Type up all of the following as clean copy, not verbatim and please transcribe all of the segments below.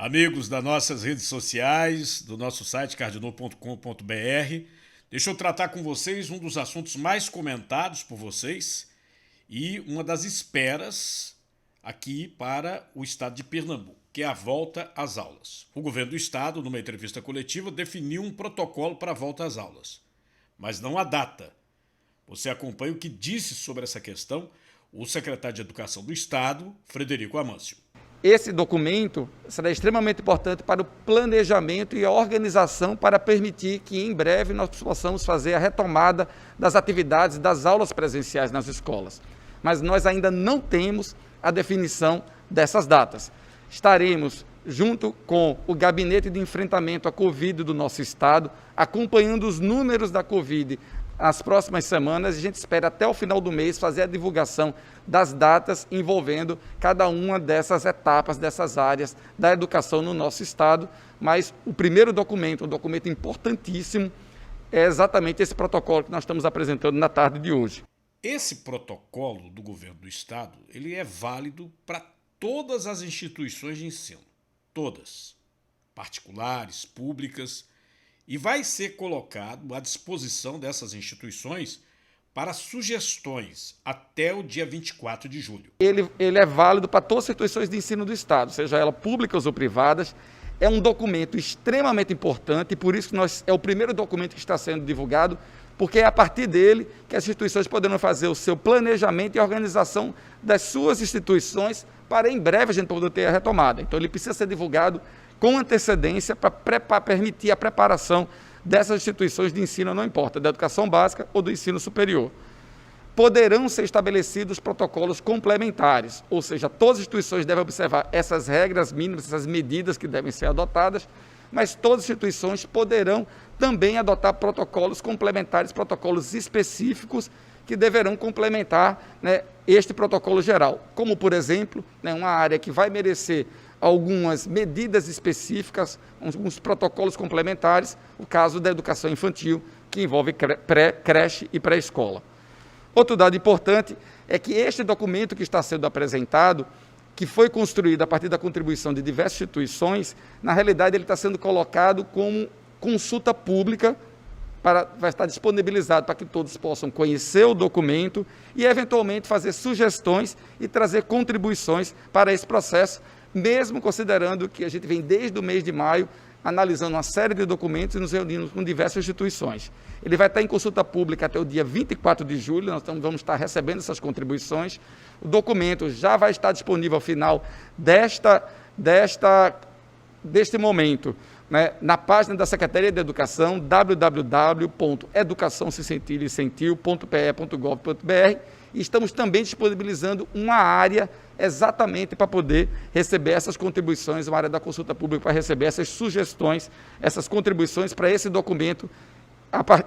amigos das nossas redes sociais, do nosso site cardinal.com.br. Deixa eu tratar com vocês um dos assuntos mais comentados por vocês e uma das esperas aqui para o estado de Pernambuco, que é a volta às aulas. O governo do estado, numa entrevista coletiva, definiu um protocolo para a volta às aulas, mas não a data. Você acompanha o que disse sobre essa questão o secretário de Educação do estado, Frederico Amâncio. Esse documento será extremamente importante para o planejamento e a organização para permitir que em breve nós possamos fazer a retomada das atividades das aulas presenciais nas escolas. Mas nós ainda não temos a definição dessas datas. Estaremos, junto com o Gabinete de Enfrentamento à Covid do nosso estado, acompanhando os números da Covid nas próximas semanas, e a gente espera até o final do mês fazer a divulgação das datas envolvendo cada uma dessas etapas, dessas áreas da educação no nosso estado. Mas o primeiro documento, um documento importantíssimo, é exatamente esse protocolo que nós estamos apresentando na tarde de hoje. Esse protocolo do governo do estado, ele é válido para todas as instituições de ensino, todas, particulares, públicas, e vai ser colocado à disposição dessas instituições para sugestões até o dia 24 de julho. Ele é válido para todas as instituições de ensino do estado, seja elas públicas ou privadas. É um documento extremamente importante e por isso que é o primeiro documento que está sendo divulgado, porque é a partir dele que as instituições poderão fazer o seu planejamento e organização das suas instituições para em breve a gente poder ter a retomada. Então ele precisa ser divulgado com antecedência para permitir a preparação dessas instituições de ensino, não importa, da educação básica ou do ensino superior. Poderão ser estabelecidos protocolos complementares, ou seja, todas as instituições devem observar essas regras mínimas, essas medidas que devem ser adotadas, mas todas as instituições poderão também adotar protocolos complementares, protocolos específicos que deverão complementar, este protocolo geral, como, por exemplo, uma área que vai merecer algumas medidas específicas, alguns protocolos complementares, o caso da educação infantil, que envolve creche e pré-escola. Outro dado importante é que este documento que está sendo apresentado, que foi construído a partir da contribuição de diversas instituições, na realidade ele está sendo colocado como consulta pública, vai estar disponibilizado para que todos possam conhecer o documento e, eventualmente, fazer sugestões e trazer contribuições para esse processo, mesmo considerando que a gente vem desde o mês de maio analisando uma série de documentos e nos reunindo com diversas instituições. Ele vai estar em consulta pública até o dia 24 de julho, nós vamos estar recebendo essas contribuições. O documento já vai estar disponível ao final deste momento, na página da Secretaria de Educação, www.educaçãosecentilhoecentil.pe.gov.br, e estamos também disponibilizando uma área exatamente para poder receber essas contribuições, uma área da consulta pública para receber essas sugestões, essas contribuições para esse documento,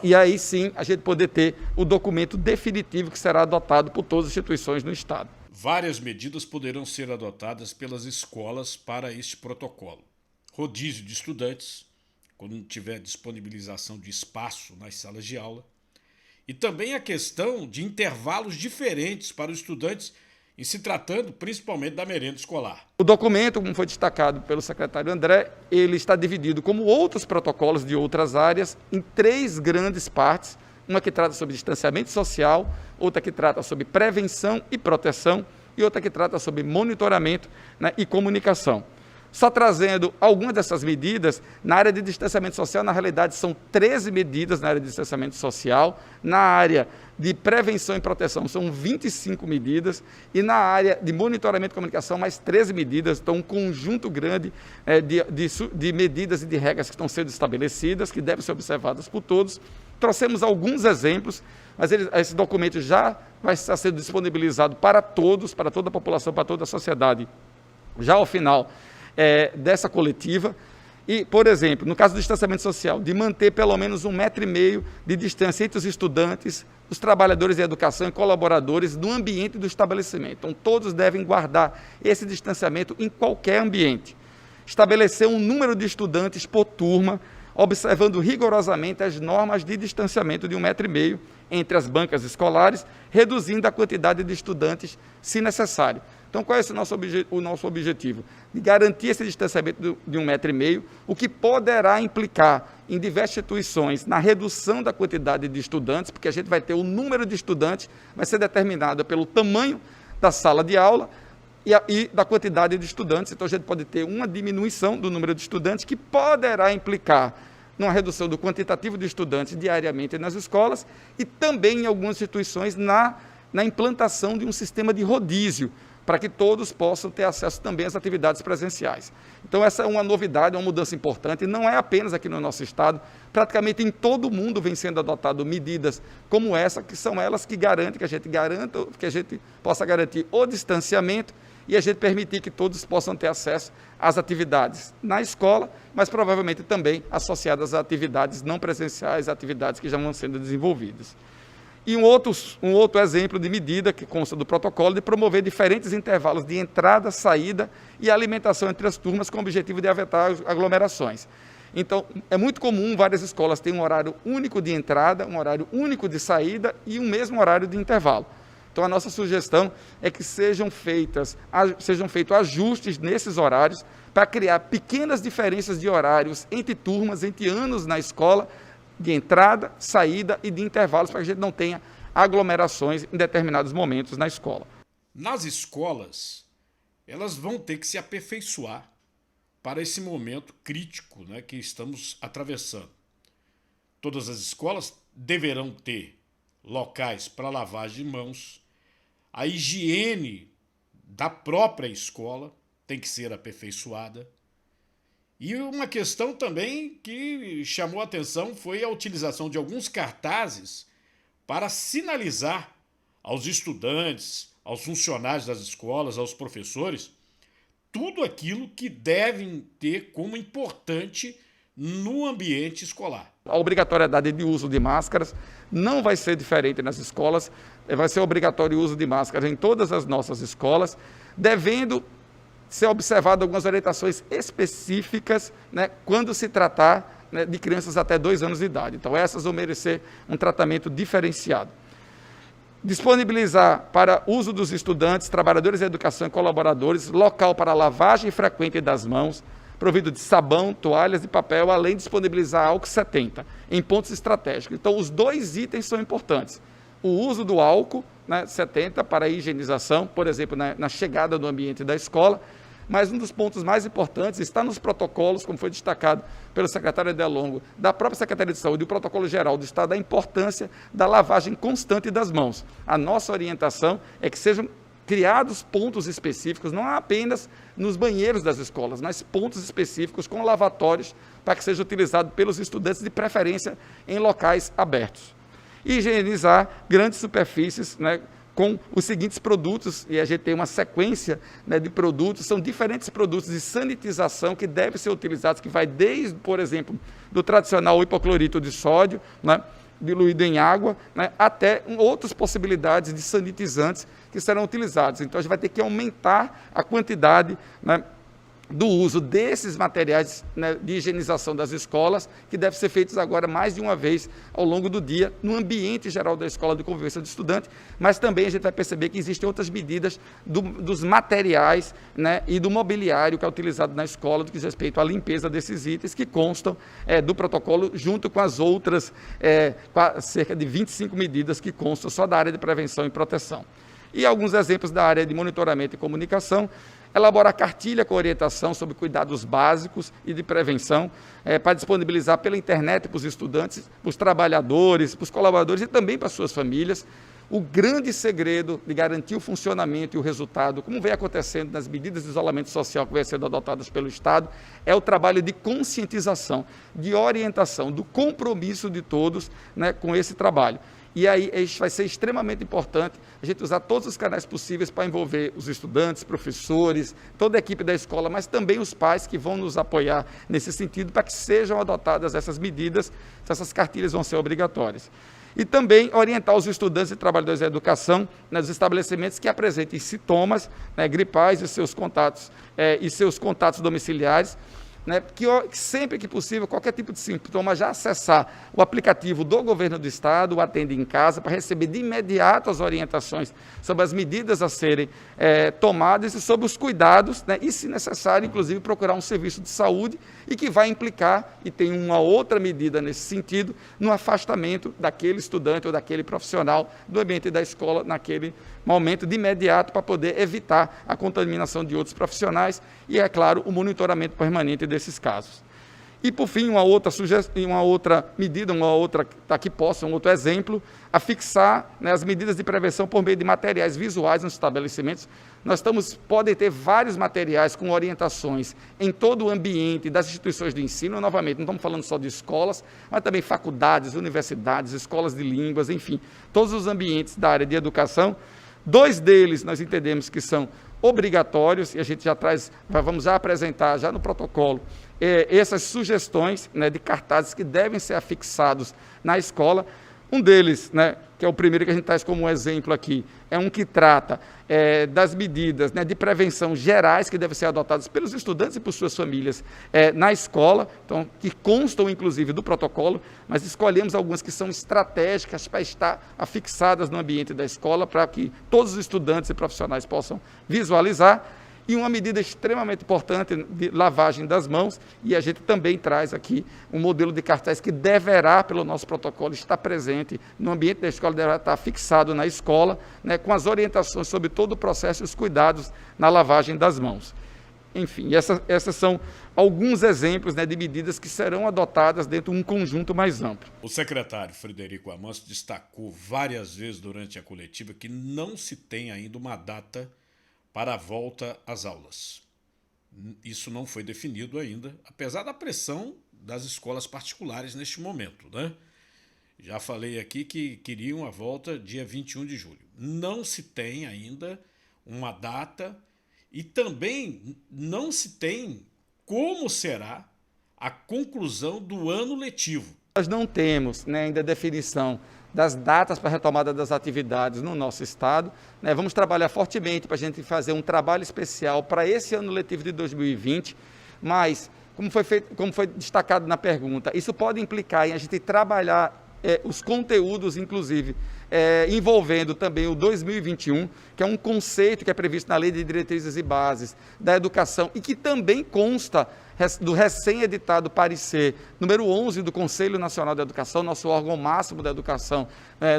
e aí sim a gente poder ter o documento definitivo que será adotado por todas as instituições no estado. Várias medidas poderão ser adotadas pelas escolas para este protocolo. Rodízio de estudantes, quando tiver disponibilização de espaço nas salas de aula, e também a questão de intervalos diferentes para os estudantes, em se tratando principalmente da merenda escolar. O documento, como foi destacado pelo secretário André, ele está dividido, como outros protocolos de outras áreas, em 3 grandes partes, uma que trata sobre distanciamento social, outra que trata sobre prevenção e proteção, e outra que trata sobre monitoramento, e comunicação. Só trazendo algumas dessas medidas, na área de distanciamento social, na realidade, são 13 medidas na área de distanciamento social, na área de prevenção e proteção são 25 medidas, e na área de monitoramento e comunicação, mais 13 medidas, então um conjunto grande de medidas e de regras que estão sendo estabelecidas, que devem ser observadas por todos. Trouxemos alguns exemplos, mas esse documento já vai estar sendo disponibilizado para todos, para toda a população, para toda a sociedade, já ao final dessa coletiva. E, por exemplo, no caso do distanciamento social, de manter pelo menos 1,5 metro de distância entre os estudantes, os trabalhadores de educação e colaboradores no ambiente do estabelecimento. Então, todos devem guardar esse distanciamento em qualquer ambiente. Estabelecer um número de estudantes por turma, observando rigorosamente as normas de distanciamento de 1,5 metro entre as bancas escolares, reduzindo a quantidade de estudantes, se necessário. Então, qual é o nosso objetivo? De garantir esse distanciamento de 1,5 m, o que poderá implicar em diversas instituições na redução da quantidade de estudantes, porque a gente vai ter o número de estudantes, vai ser determinado pelo tamanho da sala de aula e da quantidade de estudantes. Então, a gente pode ter uma diminuição do número de estudantes, que poderá implicar numa redução do quantitativo de estudantes diariamente nas escolas e também em algumas instituições na implantação de um sistema de rodízio, para que todos possam ter acesso também às atividades presenciais. Então, essa é uma novidade, uma mudança importante, e não é apenas aqui no nosso estado, praticamente em todo o mundo vem sendo adotado medidas como essa, que são elas que garantem que a gente possa garantir o distanciamento e a gente permitir que todos possam ter acesso às atividades na escola, mas provavelmente também associadas a atividades não presenciais, atividades que já vão sendo desenvolvidas. E um outro exemplo de medida que consta do protocolo de promover diferentes intervalos de entrada, saída e alimentação entre as turmas com o objetivo de evitar aglomerações. Então, é muito comum várias escolas terem um horário único de entrada, um horário único de saída e um mesmo horário de intervalo. Então, a nossa sugestão é que sejam feitos ajustes nesses horários para criar pequenas diferenças de horários entre turmas, entre anos na escola, de entrada, saída e de intervalos, para que a gente não tenha aglomerações em determinados momentos na escola. Nas escolas, elas vão ter que se aperfeiçoar para esse momento crítico, né, que estamos atravessando. Todas as escolas deverão ter locais para lavagem de mãos, a higiene da própria escola tem que ser aperfeiçoada. E uma questão também que chamou a atenção foi a utilização de alguns cartazes para sinalizar aos estudantes, aos funcionários das escolas, aos professores, tudo aquilo que devem ter como importante no ambiente escolar. A obrigatoriedade de uso de máscaras não vai ser diferente nas escolas, vai ser obrigatório o uso de máscaras em todas as nossas escolas, devendo ser observado algumas orientações específicas, né, quando se tratar, né, de crianças até 2 anos de idade. Então, essas vão merecer um tratamento diferenciado. Disponibilizar para uso dos estudantes, trabalhadores da educação e colaboradores, local para lavagem frequente das mãos, provido de sabão, toalhas e papel, além de disponibilizar álcool 70 em pontos estratégicos. Então, os 2 itens são importantes. O uso do álcool, né, 70 para a higienização, por exemplo, na chegada do ambiente da escola, mas um dos pontos mais importantes está nos protocolos, como foi destacado pelo secretário Adelongo, da própria Secretaria de Saúde, o protocolo geral do Estado, da importância da lavagem constante das mãos. A nossa orientação é que sejam criados pontos específicos, não apenas nos banheiros das escolas, mas pontos específicos com lavatórios para que seja utilizado pelos estudantes, de preferência em locais abertos. E higienizar grandes superfícies, né, com os seguintes produtos, e a gente tem uma sequência, né, de produtos, são diferentes produtos de sanitização que devem ser utilizados, que vai desde, por exemplo, do tradicional hipoclorito de sódio, né, diluído em água, né, até outras possibilidades de sanitizantes que serão utilizados. Então, a gente vai ter que aumentar a quantidade, né, do uso desses materiais, né, de higienização das escolas, que deve ser feitos agora mais de uma vez ao longo do dia, no ambiente geral da escola de convivência do estudante, mas também a gente vai perceber que existem outras medidas dos materiais, né, e do mobiliário que é utilizado na escola, do que diz respeito à limpeza desses itens, que constam do protocolo, junto com as outras cerca de 25 medidas que constam só da área de prevenção e proteção. E alguns exemplos da área de monitoramento e comunicação: elaborar cartilha com orientação sobre cuidados básicos e de prevenção, para disponibilizar pela internet para os estudantes, para os trabalhadores, para os colaboradores e também para as suas famílias. O grande segredo de garantir o funcionamento e o resultado, como vem acontecendo nas medidas de isolamento social que vêm sendo adotadas pelo Estado, é o trabalho de conscientização, de orientação, do compromisso de todos, né, com esse trabalho. E aí vai ser extremamente importante a gente usar todos os canais possíveis para envolver os estudantes, professores, toda a equipe da escola, mas também os pais que vão nos apoiar nesse sentido, para que sejam adotadas essas medidas, essas cartilhas vão ser obrigatórias. E também orientar os estudantes e trabalhadores da educação nos estabelecimentos que apresentem sintomas, né, gripais e seus contatos domiciliares, né, que sempre que possível, qualquer tipo de sintoma, já acessar o aplicativo do governo do estado, o Atende em Casa, para receber de imediato as orientações sobre as medidas a serem tomadas e sobre os cuidados, né, e, se necessário, inclusive, procurar um serviço de saúde e que vai implicar, e tem uma outra medida nesse sentido, no afastamento daquele estudante ou daquele profissional do ambiente da escola naquele momento de imediato, para poder evitar a contaminação de outros profissionais e, é claro, o monitoramento permanente desses casos. E, por fim, uma outra medida, um outro exemplo, a fixar, né, as medidas de prevenção por meio de materiais visuais nos estabelecimentos. Podem ter vários materiais com orientações em todo o ambiente das instituições de ensino, novamente, não estamos falando só de escolas, mas também faculdades, universidades, escolas de línguas, enfim, todos os ambientes da área de educação. 2 deles nós entendemos que são obrigatórios, e a gente vamos já apresentar já no protocolo essas sugestões, né, de cartazes que devem ser afixados na escola. Um deles, né, que é o primeiro que a gente traz como exemplo aqui, é um que trata das medidas, né, de prevenção gerais que devem ser adotadas pelos estudantes e por suas famílias na escola, então, que constam inclusive do protocolo, mas escolhemos algumas que são estratégicas para estar afixadas no ambiente da escola, para que todos os estudantes e profissionais possam visualizar. E uma medida extremamente importante de lavagem das mãos, e a gente também traz aqui um modelo de cartaz que deverá, pelo nosso protocolo, estar presente no ambiente da escola, deverá estar fixado na escola, né, com as orientações sobre todo o processo e os cuidados na lavagem das mãos. Enfim, essas são alguns exemplos, né, de medidas que serão adotadas dentro de um conjunto mais amplo. O secretário Frederico Amâncio destacou várias vezes durante a coletiva que não se tem ainda uma data para a volta às aulas. Isso não foi definido ainda, apesar da pressão das escolas particulares neste momento, né? Já falei aqui que queriam a volta dia 21 de julho. Não se tem ainda uma data e também não se tem como será a conclusão do ano letivo. Nós não temos, né, ainda definição das datas para a retomada das atividades no nosso estado, né? Vamos trabalhar fortemente para a gente fazer um trabalho especial para esse ano letivo de 2020, mas, como foi destacado na pergunta, isso pode implicar em a gente trabalhar os conteúdos, inclusive, envolvendo também o 2021, que é um conceito que é previsto na Lei de Diretrizes e Bases da Educação e que também consta do recém-editado parecer número 11 do Conselho Nacional da Educação, nosso órgão máximo da educação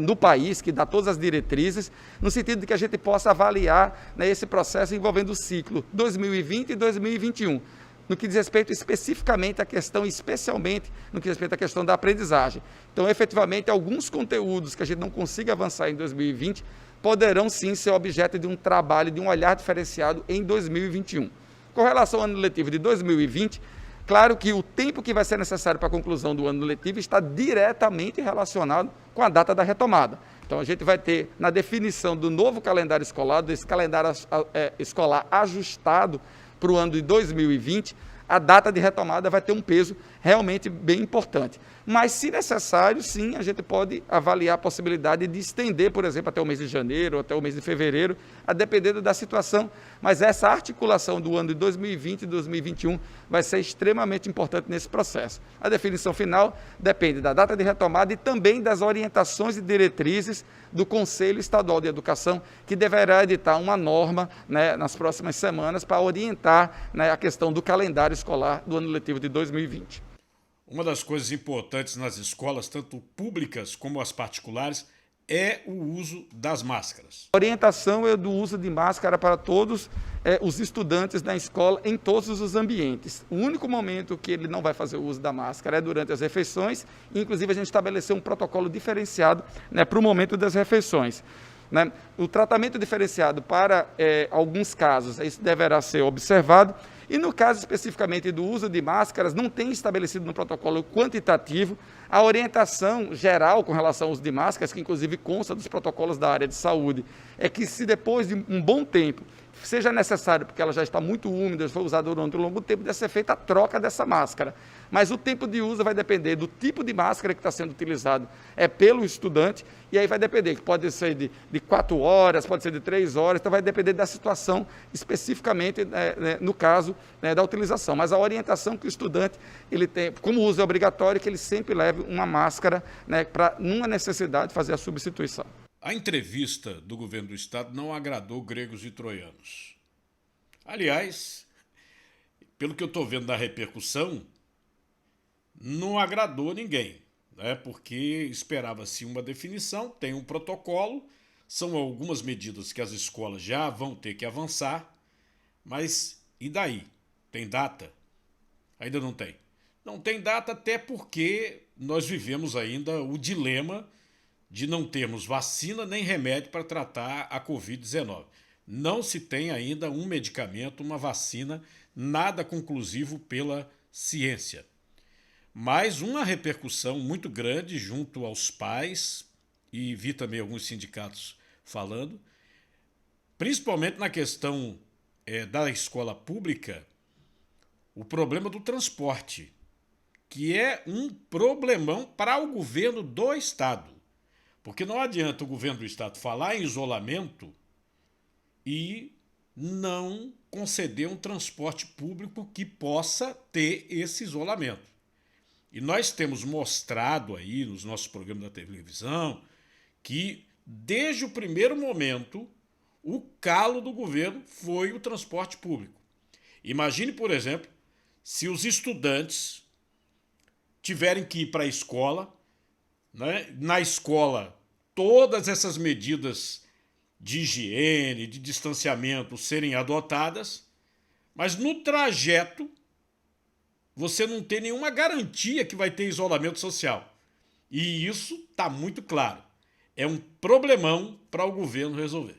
no país, que dá todas as diretrizes, no sentido de que a gente possa avaliar, né, esse processo envolvendo o ciclo 2020 e 2021. No que diz respeito especificamente à questão, especialmente no que diz respeito à questão da aprendizagem. Então, efetivamente, alguns conteúdos que a gente não consiga avançar em 2020 poderão sim ser objeto de um trabalho, de um olhar diferenciado em 2021. Com relação ao ano letivo de 2020, claro que o tempo que vai ser necessário para a conclusão do ano letivo está diretamente relacionado com a data da retomada. Então, a gente vai ter, na definição do novo calendário escolar, desse calendário escolar ajustado para o ano de 2020, a data de retomada vai ter um peso realmente bem importante. Mas, se necessário, sim, a gente pode avaliar a possibilidade de estender, por exemplo, até o mês de janeiro, até o mês de fevereiro, a depender da situação. Mas essa articulação do ano de 2020 e 2021 vai ser extremamente importante nesse processo. A definição final depende da data de retomada e também das orientações e diretrizes do Conselho Estadual de Educação, que deverá editar uma norma, né, nas próximas semanas para orientar, né, a questão do calendário escolar do ano letivo de 2020. Uma das coisas importantes nas escolas, tanto públicas como as particulares, é o uso das máscaras. A orientação é do uso de máscara para todos os estudantes na escola, em todos os ambientes. O único momento que ele não vai fazer o uso da máscara é durante as refeições, inclusive a gente estabeleceu um protocolo diferenciado, né, para o momento das refeições. Né? O tratamento diferenciado para alguns casos, isso deverá ser observado. E no caso especificamente do uso de máscaras, não tem estabelecido no protocolo quantitativo a orientação geral com relação ao uso de máscaras, que inclusive consta dos protocolos da área de saúde, é que se depois de um bom tempo seja necessário, porque ela já está muito úmida, foi usada durante um longo tempo, deve ser feita a troca dessa máscara. Mas o tempo de uso vai depender do tipo de máscara que está sendo utilizado pelo estudante, e aí vai depender, que pode ser de 4 horas, pode ser de 3 horas, então vai depender da situação especificamente, no caso da utilização. Mas a orientação que o estudante ele tem, como o uso é obrigatório, que ele sempre leve uma máscara, para, numa necessidade, fazer a substituição. A entrevista do governo do estado não agradou gregos e troianos. Aliás, pelo que eu estou vendo da repercussão, não agradou ninguém, né? Porque esperava-se uma definição, tem um protocolo, são algumas medidas que as escolas já vão ter que avançar, mas e daí? Tem data? Ainda não tem. Não tem data até porque nós vivemos ainda o dilema de não termos vacina nem remédio para tratar a Covid-19. Não se tem ainda um medicamento, uma vacina, nada conclusivo pela ciência. Mas uma repercussão muito grande junto aos pais, e vi também alguns sindicatos falando, principalmente na questão da escola pública, o problema do transporte, que é um problemão para o governo do estado. Porque não adianta o governo do estado falar em isolamento e não conceder um transporte público que possa ter esse isolamento. E nós temos mostrado aí nos nossos programas da televisão que, desde o primeiro momento, o calo do governo foi o transporte público. Imagine, por exemplo, se os estudantes tiverem que ir para a escola, né? Na escola, todas essas medidas de higiene, de distanciamento serem adotadas, mas no trajeto você não tem nenhuma garantia que vai ter isolamento social. E isso está muito claro. É um problemão para o governo resolver.